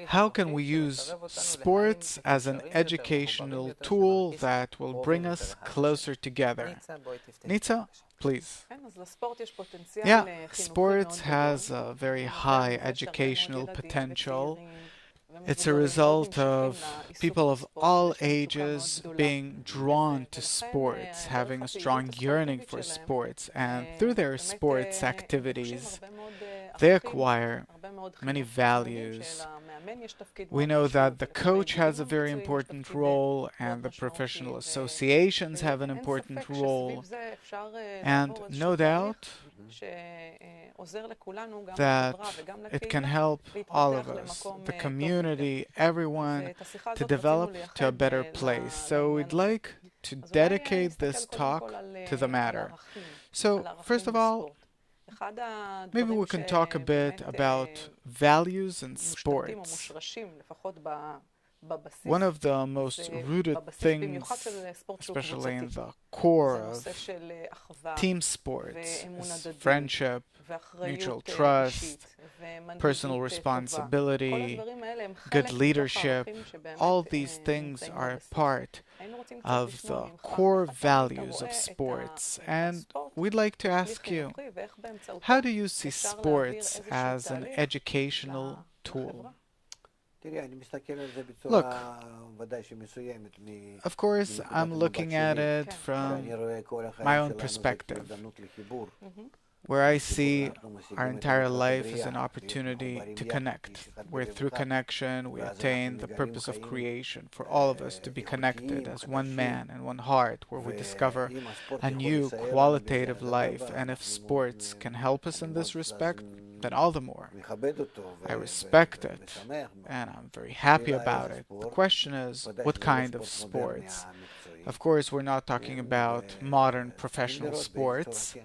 How can we use sports as an educational tool that will bring us closer together? Nitsa, please. Yeah, sports has a very high educational potential. It's a result of people of all ages being drawn to sports, having a strong yearning for sports, and through their sports activities, they acquire many values. We know that the coach has a very important role, and the professional associations have an important role, and no doubt that it can help all of us, the community, everyone, to develop to a better place. So we'd like to dedicate this talk to the matter. So, first of all, maybe we can talk a bit about values in sports. One of the most rooted things, especially in the core of team sports, is friendship, mutual trust, personal responsibility, good leadership. All these things are part of the core values of sports. And we'd like to ask you, how do you see sports as an educational tool? Look, of course, I'm looking at it from my own perspective, where I see our entire life as an opportunity to connect, where through connection we attain the purpose of creation, for all of us to be connected as one man and one heart, where we discover a new qualitative life. And if sports can help us in this respect, then all the more. I respect it, and I'm very happy about it. The question is, what kind of sports? Of course, we're not talking about modern professional sports,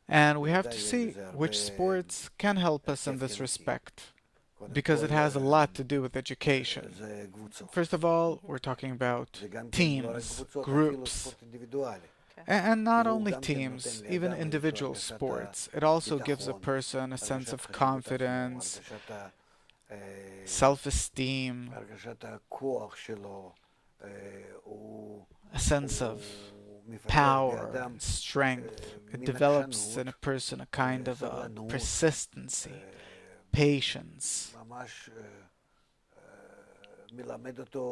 and we have to see which sports can help us in this respect, because it has a lot to do with education. First of all, we're talking about teams, groups, and not only teams, even individual sports. It also gives a person a sense of confidence, self-esteem, a sense of power and strength. It develops in a person a kind of persistency, patience.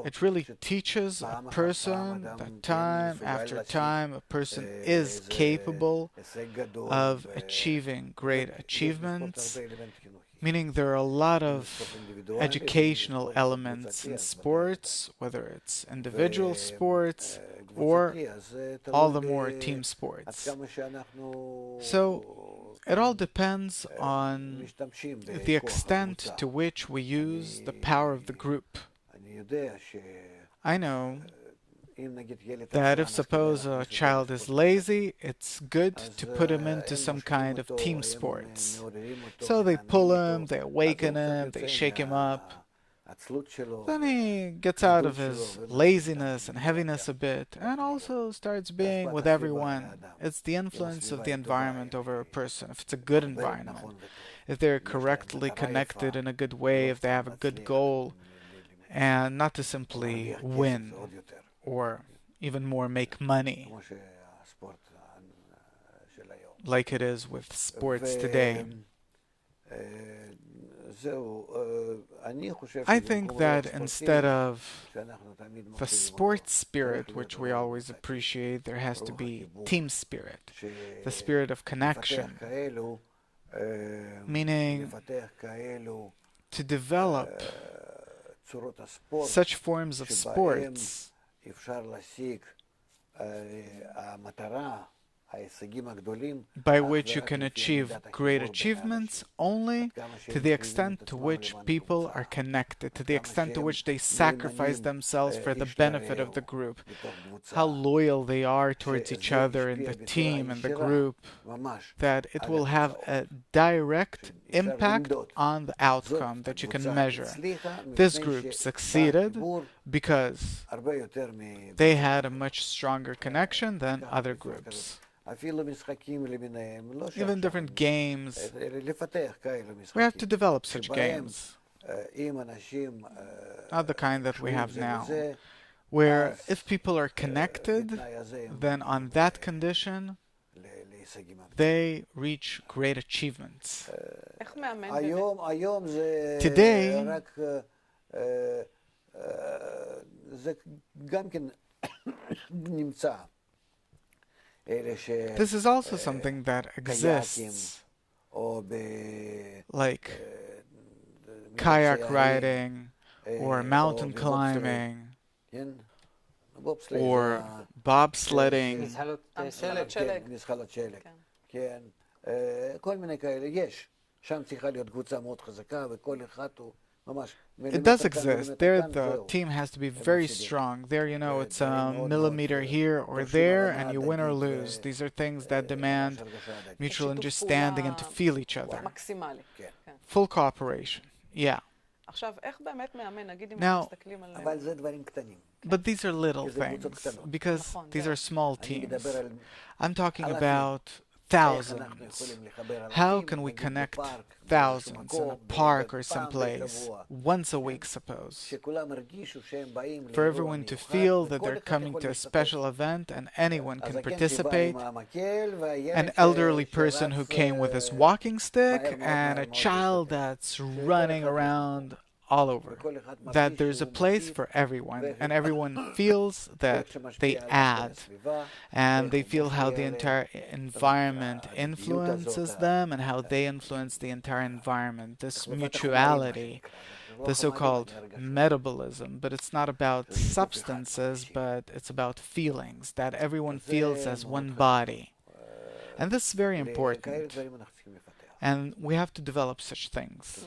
It really teaches a person that time after time a person is capable of achieving great achievements, meaning there are a lot of educational elements in sports, whether it's individual sports or all the more team sports. So it all depends on the extent to which we use the power of the group. I know that if suppose a child is lazy, it's good to put him into some kind of team sports. So they pull him, they awaken him, they shake him up. Then he gets out of his laziness and heaviness a bit and also starts being with everyone. It's the influence of the environment over a person. If it's a good environment, if they're correctly connected in a good way, if they have a good goal, and not to simply win or even more make money like it is with sports today. I think that instead of the sports spirit, which we always appreciate, there has to be team spirit, the spirit of connection, meaning to develop such forms of sports by which you can achieve great achievements only to the extent to which people are connected, to the extent to which they sacrifice themselves for the benefit of the group, how loyal they are towards each other in the team and the group, that it will have a direct impact on the outcome that you can measure. This group succeeded because they had a much stronger connection than other groups. Even different games, we have to develop such games. not the kind that we have now, where if people are connected, then on that condition, they reach great achievements. Today, this is also something that exists, like kayak riding, or mountain climbing, or bobsledding. It does exist. There, the team has to be very strong. There, it's a millimeter here or there, and you win or lose. These are things that demand mutual understanding and to feel each other. Full cooperation. Yeah. Now, but these are little things, because these are small teams. I'm talking about thousands. How can we connect thousands in a park or someplace once a week, suppose? For everyone to feel that they're coming to a special event and anyone can participate. An elderly person who came with his walking stick and a child that's running around all over. That there's a place for everyone, and everyone feels that they add, and they feel how the entire environment influences them and how they influence the entire environment. This mutuality, the so-called metabolism, but it's not about substances, but it's about feelings, that everyone feels as one body. And this is very important, and we have to develop such things.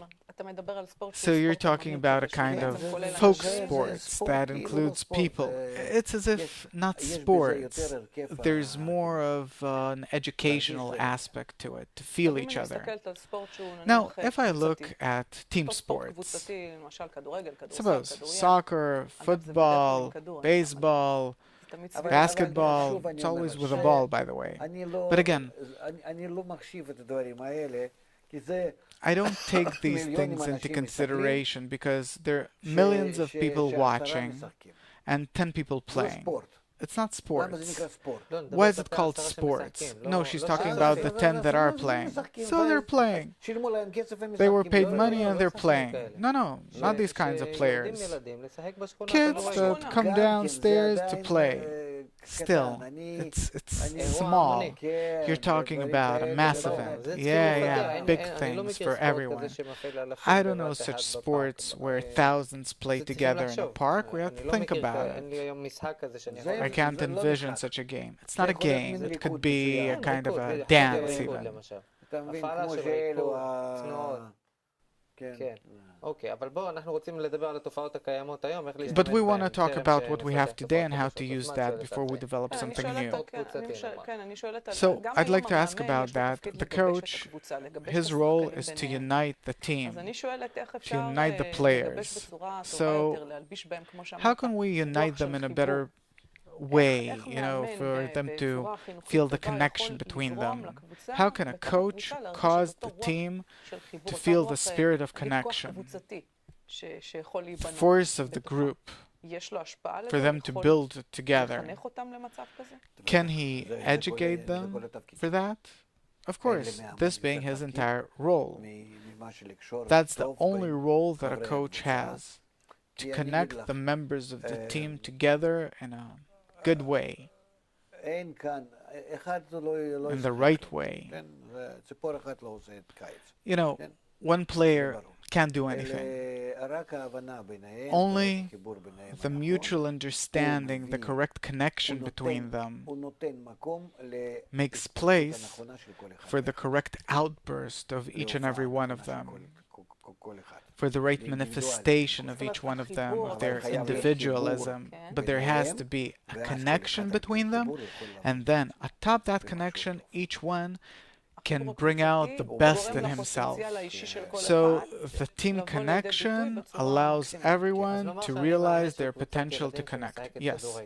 So you're talking about a kind of folk sports that includes people. It's as if not sports. There's more of an educational aspect to it, to feel each other. Now, if I look at team sports, suppose soccer, football, baseball, basketball, it's always with a ball, by the way. But again, I don't take these things into consideration because there are millions of people watching and 10 people playing. It's not sports. Why is it called sports? No, she's talking about the 10 that are playing. So they're playing. They were paid money and they're playing. No, not these kinds of players. Kids that come downstairs to play. Still, it's small. You're talking about a mass event. Yeah, big things for everyone. I don't know such sports where thousands play together in a park. We have to think about it. I can't envision such a game. It's not a game. It could be a kind of a dance even. But we want to talk about what we have today and how to use that before we develop something new. So I'd like to ask about that. The coach, his role is to unite the team, to unite the players. So how can we unite them in a better way, for them to feel the connection between them? How can a coach cause the team to feel the spirit of connection, the force of the group, for them to build together? Can he educate them for that? Of course, this being his entire role. That's the only role that a coach has, to connect the members of the team together in a good way, in the right way. One player can't do anything. Only the mutual understanding, the correct connection between them makes place for the correct outburst of each and every one of them, for the right manifestation of each one of them, of their individualism. But there has to be a connection between them, and then atop that connection, each one can bring out the best in himself. So the team connection allows everyone to realize their potential to connect. Yes.